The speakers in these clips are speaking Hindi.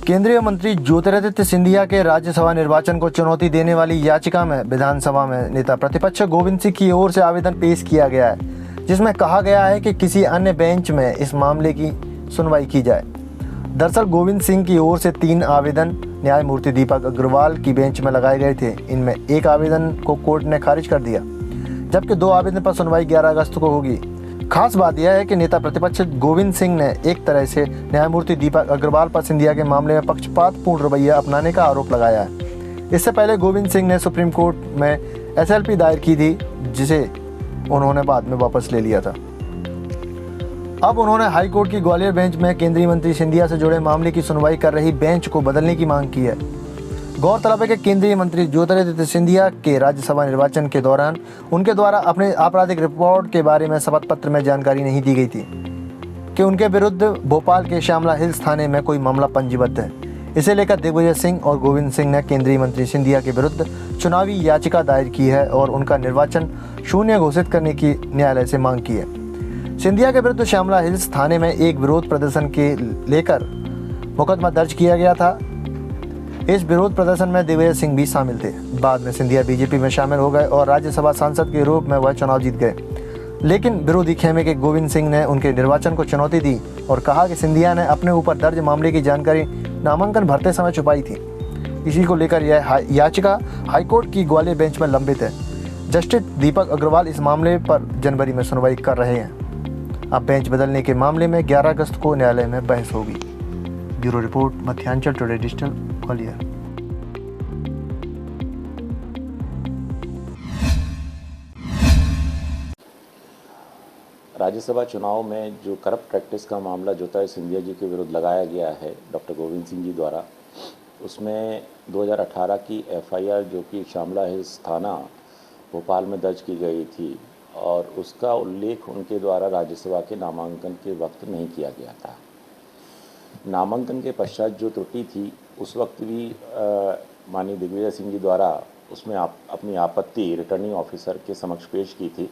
केंद्रीय मंत्री ज्योतिरादित्य सिंधिया के राज्यसभा निर्वाचन को चुनौती देने वाली याचिका में विधानसभा में नेता प्रतिपक्ष गोविंद सिंह की ओर से आवेदन पेश किया गया है, जिसमें कहा गया है कि किसी अन्य बेंच में इस मामले की सुनवाई की जाए। दरअसल गोविंद सिंह की ओर से 3 आवेदन न्यायमूर्ति दीपक अग्रवाल की बेंच में लगाए गए थे। इनमें एक आवेदन को कोर्ट ने खारिज कर दिया, जबकि 2 आवेदन पर सुनवाई 11 अगस्त को होगी। खास बात यह है कि नेता प्रतिपक्ष गोविंद सिंह ने एक तरह से न्यायमूर्ति दीपक अग्रवाल पर सिंधिया के मामले में पक्षपातपूर्ण रवैया अपनाने का आरोप लगाया है। इससे पहले गोविंद सिंह ने सुप्रीम कोर्ट में एसएलपी दायर की थी, जिसे उन्होंने बाद में वापस ले लिया था। अब उन्होंने हाई कोर्ट की ग्वालियर बेंच में केंद्रीय मंत्री सिंधिया से जुड़े मामले की सुनवाई कर रही बेंच को बदलने की मांग की है। गौरतलब है कि केंद्रीय मंत्री ज्योतिरादित्य सिंधिया के राज्यसभा निर्वाचन के दौरान उनके द्वारा अपने आपराधिक रिकॉर्ड के बारे में शपथ पत्र में जानकारी नहीं दी गई थी कि उनके विरुद्ध भोपाल के श्यामला हिल्स थाने में कोई मामला पंजीबद्ध है। इसे लेकर दिग्विजय सिंह और गोविंद सिंह ने केंद्रीय मंत्री सिंधिया के विरुद्ध चुनावी याचिका दायर की है और उनका निर्वाचन शून्य घोषित करने की न्यायालय से मांग की है। सिंधिया के विरुद्ध श्यामला हिल्स थाने में एक विरोध प्रदर्शन के लेकर मुकदमा दर्ज किया गया था। इस विरोध प्रदर्शन में दिग्विजय सिंह भी शामिल थे। बाद में सिंधिया बीजेपी में शामिल हो गए और राज्यसभा सांसद के रूप में वह चुनाव जीत गए। लेकिन विरोधी खेमे के गोविंद सिंह ने उनके निर्वाचन को चुनौती दी और कहा कि सिंधिया ने अपने ऊपर दर्ज मामले की जानकारी नामांकन भरते समय छुपाई थी। इसी को लेकर यह याचिका हाईकोर्ट की ग्वालियर बेंच में लंबित है। जस्टिस दीपक अग्रवाल इस मामले पर जनवरी में सुनवाई कर रहे हैं। अब बेंच बदलने के मामले में 11 अगस्त को न्यायालय में बहस होगी। Bureau report, Madhyanchal today digital, Gwalior. Rajya Sabha चुनाव में जो करप्ट प्रैक्टिस का मामला ज्योतिरादित्य सिंधिया जी के विरुद्ध लगाया गया है डॉक्टर गोविंद सिंह जी द्वारा, उसमें 2018 की एफआईआर जो कि श्यामला हिल्स थाना भोपाल में दर्ज की गई थी और उसका उल्लेख उनके द्वारा राज्यसभा के नामांकन के वक्त नहीं किया गया था। नामांकन के पश्चात जो त्रुटि थी उस वक्त भी माननीय दिग्विजय सिंह जी द्वारा उसमें अपनी आपत्ति रिटर्निंग ऑफिसर के समक्ष पेश की थी।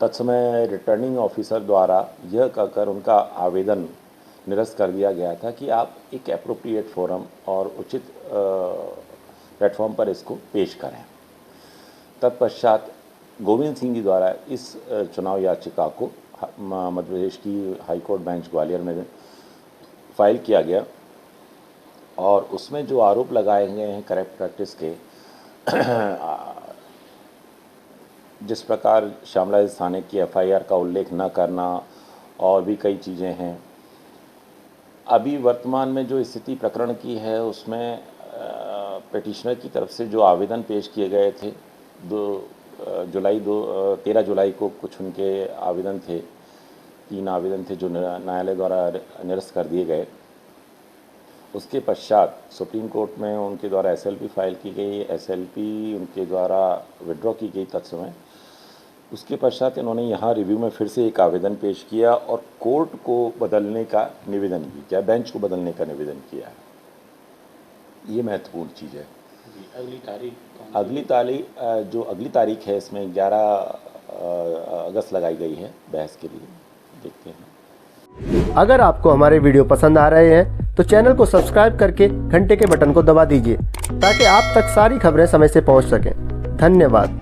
तत्समय रिटर्निंग ऑफिसर द्वारा यह कहकर उनका आवेदन निरस्त कर दिया गया था कि आप एक एप्रोप्रिएट फोरम और उचित प्लेटफॉर्म पर इसको पेश करें। तत्पश्चात गोविंद सिंह जी द्वारा इस चुनाव याचिका को मध्य प्रदेश की हाईकोर्ट बेंच ग्वालियर में फाइल किया गया और उसमें जो आरोप लगाए गए हैं करप्ट प्रैक्टिस के, जिस प्रकार श्यामला हिल्स थाने की एफआईआर का उल्लेख न करना और भी कई चीज़ें हैं। अभी वर्तमान में जो स्थिति प्रकरण की है उसमें पिटिशनर की तरफ से जो आवेदन पेश किए गए थे 13 जुलाई को कुछ उनके आवेदन थे, 3 आवेदन थे जो न्यायालय द्वारा निरस्त कर दिए गए। उसके पश्चात सुप्रीम कोर्ट में उनके द्वारा एसएलपी फाइल की गई, एसएलपी उनके द्वारा विड्रॉ की गई तत्समय। उसके पश्चात इन्होंने यहाँ रिव्यू में फिर से एक आवेदन पेश किया और कोर्ट को बदलने का निवेदन भी किया, बेंच को बदलने का निवेदन किया। ये महत्वपूर्ण चीज़ है। अगली तारीख है इसमें 11 अगस्त लगाई गई है बहस के लिए। देखते हैं। अगर आपको हमारे वीडियो पसंद आ रहे हैं तो चैनल को सब्सक्राइब करके घंटे के बटन को दबा दीजिए ताकि आप तक सारी खबरें समय से पहुंच सकें। धन्यवाद।